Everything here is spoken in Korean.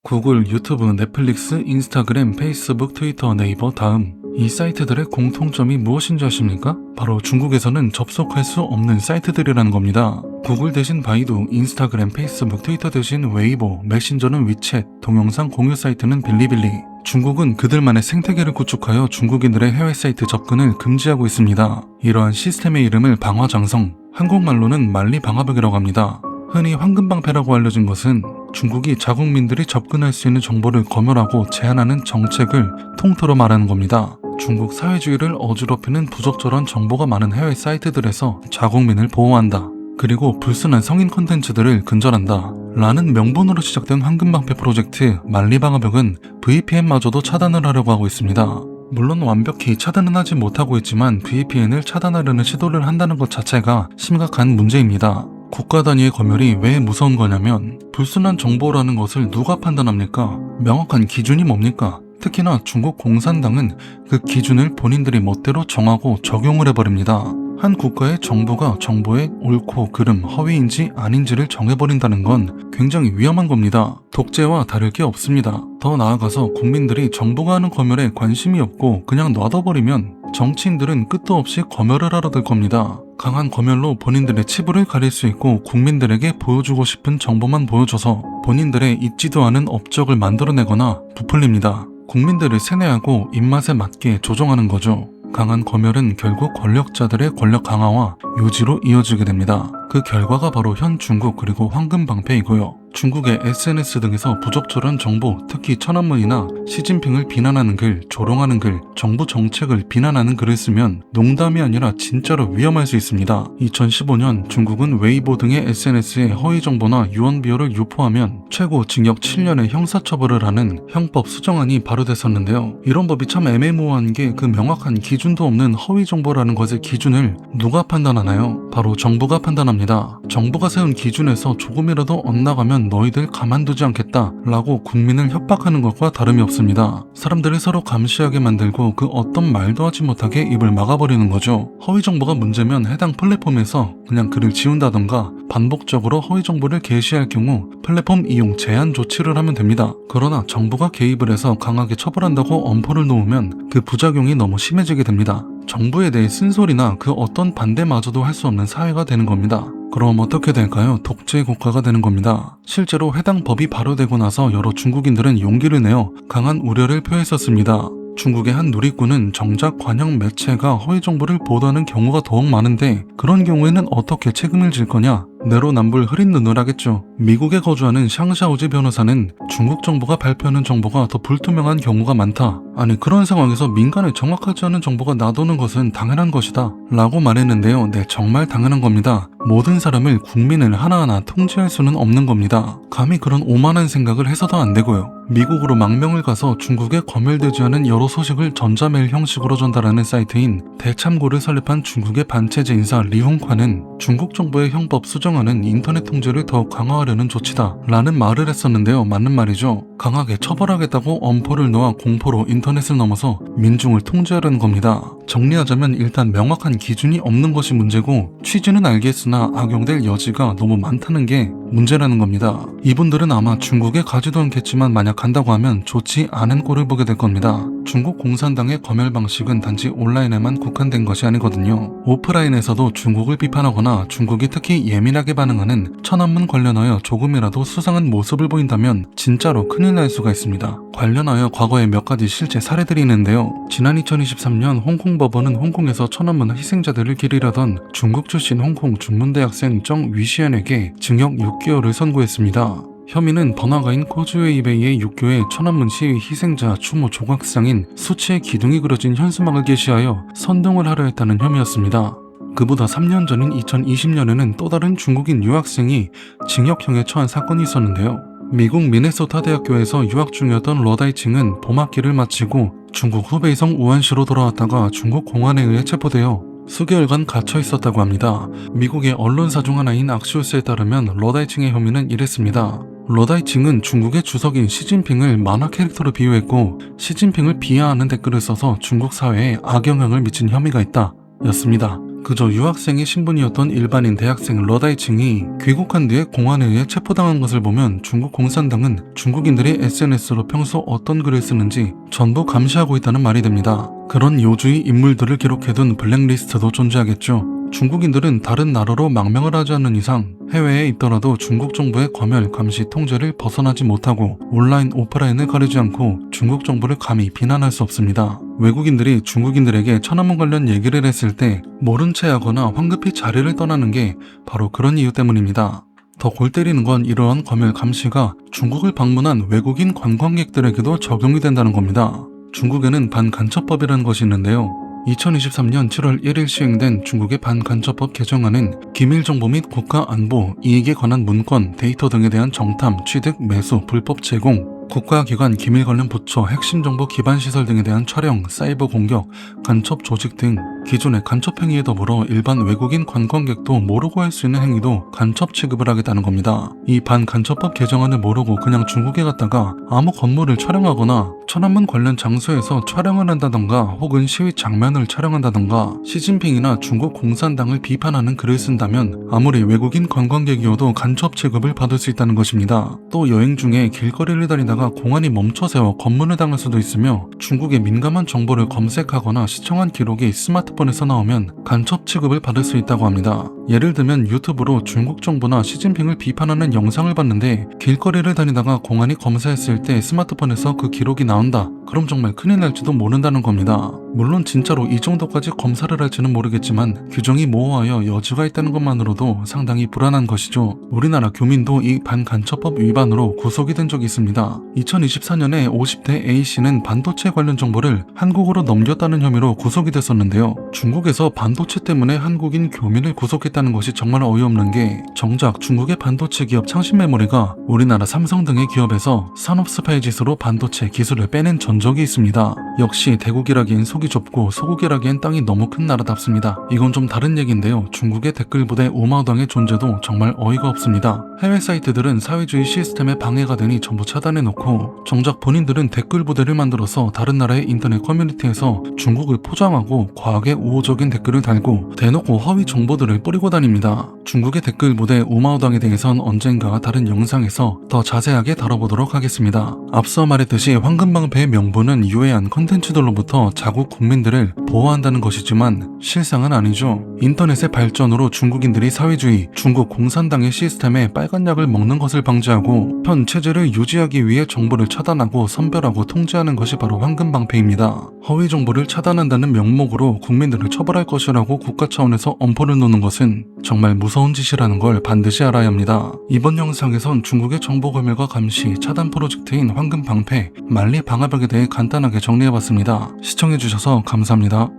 구글, 유튜브, 넷플릭스, 인스타그램, 페이스북, 트위터, 네이버 다음 이 사이트들의 공통점이 무엇인지 아십니까? 바로 중국에서는 접속할 수 없는 사이트들이라는 겁니다. 구글 대신 바이두, 인스타그램, 페이스북, 트위터 대신 웨이보, 메신저는 위챗, 동영상 공유 사이트는 빌리빌리. 중국은 그들만의 생태계를 구축하여 중국인들의 해외 사이트 접근을 금지하고 있습니다. 이러한 시스템의 이름을 방화장성, 한국말로는 만리방화벽이라고 합니다. 흔히 황금방패라고 알려진 것은 중국이 자국민들이 접근할 수 있는 정보를 검열하고 제한하는 정책을 통틀어 말하는 겁니다. 중국 사회주의를 어지럽히는 부적절한 정보가 많은 해외 사이트들에서 자국민을 보호한다. 그리고 불순한 성인 콘텐츠들을 근절한다. 라는 명분으로 시작된 황금방패 프로젝트 만리방화벽은 VPN마저도 차단을 하려고 하고 있습니다. 물론 완벽히 차단은 하지 못하고 있지만 VPN을 차단하려는 시도를 한다는 것 자체가 심각한 문제입니다. 국가 단위의 검열이 왜 무서운 거냐면 불순한 정보라는 것을 누가 판단합니까? 명확한 기준이 뭡니까? 특히나 중국 공산당은 그 기준을 본인들이 멋대로 정하고 적용을 해버립니다. 한 국가의 정부가 정보의 옳고 그름, 허위인지 아닌지를 정해버린다는 건 굉장히 위험한 겁니다. 독재와 다를 게 없습니다. 더 나아가서 국민들이 정부가 하는 검열에 관심이 없고 그냥 놔둬버리면 정치인들은 끝도 없이 검열을 하러 들 겁니다. 강한 검열로 본인들의 치부를 가릴 수 있고 국민들에게 보여주고 싶은 정보만 보여줘서 본인들의 있지도 않은 업적을 만들어내거나 부풀립니다. 국민들을 세뇌하고 입맛에 맞게 조종하는 거죠. 강한 검열은 결국 권력자들의 권력 강화와 유지로 이어지게 됩니다. 그 결과가 바로 현 중국 그리고 황금방패이고요. 중국의 SNS 등에서 부적절한 정보, 특히 천안문이나 시진핑을 비난하는 글, 조롱하는 글, 정부 정책을 비난하는 글을 쓰면 농담이 아니라 진짜로 위험할 수 있습니다. 2015년 중국은 웨이보 등의 SNS에 허위 정보나 유언비어를 유포하면 최고 징역 7년의 형사처벌을 하는 형법 수정안이 발효됐었는데요. 이런 법이 참 애매모호한 게 그 명확한 기준도 없는 허위 정보라는 것의 기준을 누가 판단하나요? 바로 정부가 판단합니다. 정부가 세운 기준에서 조금이라도 엇나가면 너희들 가만두지 않겠다 라고 국민을 협박하는 것과 다름이 없습니다. 사람들을 서로 감시하게 만들고 그 어떤 말도 하지 못하게 입을 막아버리는 거죠. 허위 정보가 문제면 해당 플랫폼에서 그냥 글을 지운다던가 반복적으로 허위 정보를 게시할 경우 플랫폼 이용 제한 조치를 하면 됩니다. 그러나 정부가 개입을 해서 강하게 처벌한다고 엄포를 놓으면 그 부작용이 너무 심해지게 됩니다. 정부에 대해 쓴소리나 그 어떤 반대마저도 할 수 없는 사회가 되는 겁니다. 그럼 어떻게 될까요? 독재 국가가 되는 겁니다. 실제로 해당 법이 발효되고 나서 여러 중국인들은 용기를 내어 강한 우려를 표했었습니다. 중국의 한 누리꾼은 정작 관영 매체가 허위 정보를 보도하는 경우가 더욱 많은데 그런 경우에는 어떻게 책임을 질 거냐? 내로남불 흐린 눈을 하겠죠. 미국에 거주하는 샹샤오지 변호사는 중국 정부가 발표하는 정보가 더 불투명한 경우가 많다. 아니 그런 상황에서 민간에 정확하지 않은 정보가 나도는 것은 당연한 것이다 라고 말했는데요. 네, 정말 당연한 겁니다. 모든 사람을 국민을 하나하나 통제할 수는 없는 겁니다. 감히 그런 오만한 생각을 해서도 안 되고요. 미국으로 망명을 가서 중국에 검열되지 않은 여러 소식을 전자메일 형식으로 전달하는 사이트인 대참고를 설립한 중국의 반체제 인사 리홍화는 중국 정부의 형법 수정안은 인터넷 통제를 더욱 강화하려는 조치다 라는 말을 했었는데요. 맞는 말이죠. 강하게 처벌하겠다고 엄포를 놓아 공포로 인터넷을 넘어서 민중을 통제하려는 겁니다. 정리하자면 일단 명확한 기준이 없는 것이 문제고 취지는 알겠으나 악용될 여지가 너무 많다는 게 문제라는 겁니다. 이분들은 아마 중국에 가지도 않겠지만 만약 간다고 하면 좋지 않은 꼴을 보게 될 겁니다. 중국 공산당의 검열 방식은 단지 온라인에만 국한된 것이 아니거든요. 오프라인에서도 중국을 비판하거나 중국이 특히 예민하게 반응하는 천안문 관련하여 조금이라도 수상한 모습을 보인다면 진짜로 큰일 날 수가 있습니다. 관련하여 과거에 몇 가지 실제 사례들이 있는데요. 지난 2023년 홍콩 법원은 홍콩에서 천안문 희생자들을 기리려던 중국 출신 홍콩 중문대학생 정 위시안에게 징역 6개월을 선고했습니다. 혐의는 번화가인 코즈웨이베이의 육교에 천안문 시위 희생자 추모 조각상인 수치의 기둥이 그려진 현수막을 게시하여 선동을 하려 했다는 혐의였습니다. 그보다 3년 전인 2020년에는 또 다른 중국인 유학생이 징역형에 처한 사건이 있었는데요. 미국 미네소타 대학교에서 유학 중이었던 러다이칭은 봄학기를 마치고 중국 후베이성 우한시로 돌아왔다가 중국 공안에 의해 체포되어 수개월간 갇혀 있었다고 합니다. 미국의 언론사 중 하나인 악시오스에 따르면 러다이칭의 혐의는 이랬습니다. 러다이칭은 중국의 주석인 시진핑을 만화 캐릭터로 비유했고 시진핑을 비하하는 댓글을 써서 중국 사회에 악영향을 미친 혐의가 있다 였습니다. 그저 유학생의 신분이었던 일반인 대학생 러다이칭이 귀국한 뒤에 공안에 의해 체포당한 것을 보면 중국 공산당은 중국인들이 SNS로 평소 어떤 글을 쓰는지 전부 감시하고 있다는 말이 됩니다. 그런 요주의 인물들을 기록해둔 블랙리스트도 존재하겠죠. 중국인들은 다른 나라로 망명을 하지 않는 이상 해외에 있더라도 중국 정부의 검열, 감시, 통제를 벗어나지 못하고 온라인, 오프라인을 가리지 않고 중국 정부를 감히 비난할 수 없습니다. 외국인들이 중국인들에게 천안문 관련 얘기를 했을 때 모른 채 하거나 황급히 자리를 떠나는 게 바로 그런 이유 때문입니다. 더 골 때리는 건 이러한 검열, 감시가 중국을 방문한 외국인 관광객들에게도 적용이 된다는 겁니다. 중국에는 반간첩법이라는 것이 있는데요. 2023년 7월 1일 시행된 중국의 반간첩법 개정안은 기밀정보 및 국가안보, 이익에 관한 문건, 데이터 등에 대한 정탐, 취득, 매수, 불법 제공, 국가기관, 기밀 관련 부처, 핵심 정보 기반 시설 등에 대한 촬영, 사이버 공격, 간첩 조직 등 기존의 간첩 행위에 더불어 일반 외국인 관광객도 모르고 할 수 있는 행위도 간첩 취급을 하겠다는 겁니다. 이 반간첩법 개정안을 모르고 그냥 중국에 갔다가 아무 건물을 촬영하거나 천안문 관련 장소에서 촬영을 한다던가 혹은 시위 장면을 촬영한다던가 시진핑이나 중국 공산당을 비판하는 글을 쓴다면 아무리 외국인 관광객이어도 간첩 취급을 받을 수 있다는 것입니다. 또 여행 중에 길거리를 다니다가 공안이 멈춰세워 검문을 당할 수도 있으며 중국의 민감한 정보를 검색하거나 시청한 기록이 스마트폰에서 나오면 간첩 취급을 받을 수 있다고 합니다. 예를 들면 유튜브로 중국 정부나 시진핑을 비판하는 영상을 봤는데 길거리를 다니다가 공안이 검사했을 때 스마트폰에서 그 기록이 나온다. 그럼 정말 큰일 날지도 모른다는 겁니다. 물론 진짜로 이 정도까지 검사를 할지는 모르겠지만 규정이 모호하여 여지가 있다는 것만으로도 상당히 불안한 것이죠. 우리나라 교민도 이 반간첩법 위반으로 구속이 된 적이 있습니다. 2024년에 50대 A씨는 반도체 관련 정보를 한국으로 넘겼다는 혐의로 구속이 됐었는데요. 중국에서 반도체 때문에 한국인 교민을 구속했다는 것이 정말 어이없는 게 정작 중국의 반도체 기업 창신메모리가 우리나라 삼성 등의 기업에서 산업 스파이 짓으로 반도체 기술을 빼낸 전적이 있습니다. 역시 대국이라기엔 속이 좁고 소국이라기엔 땅이 너무 큰 나라답습니다. 이건 좀 다른 얘기인데요. 중국의 댓글 부대 우마우당의 존재도 정말 어이가 없습니다. 해외 사이트들은 사회주의 시스템에 방해가 되니 전부 차단해놓고 정작 본인들은 댓글 부대를 만들어서 다른 나라의 인터넷 커뮤니티에서 중국을 포장하고 과하게 우호적인 댓글을 달고 대놓고 허위 정보들을 뿌리고 다닙니다. 중국의 댓글 부대 우마우당에 대해선 언젠가 다른 영상에서 더 자세하게 다뤄보도록 하겠습니다. 앞서 말했듯이 황금방패의 명분은 유해한 컨텐츠들로부터 자국 국민들을 보호한다는 것이지만 실상은 아니죠. 인터넷의 발전으로 중국인들이 사회주의, 중국 공산당의 시스템에 빨간 약을 먹는 것을 방지하고 현 체제를 유지하기 위해 정보를 차단하고 선별하고 통제하는 것이 바로 황금방패입니다. 허위 정보를 차단한다는 명목으로 국민들을 처벌할 것이라고 국가 차원에서 엄포를 놓는 것은 정말 무서운 짓이라는 걸 반드시 알아야 합니다. 이번 영상에선 중국의 정보 검열과 감시, 차단 프로젝트인 황금방패, 만리 방화벽에 대해 간단하게 정리해봤습니다. 시청해주셔서 감사합니다.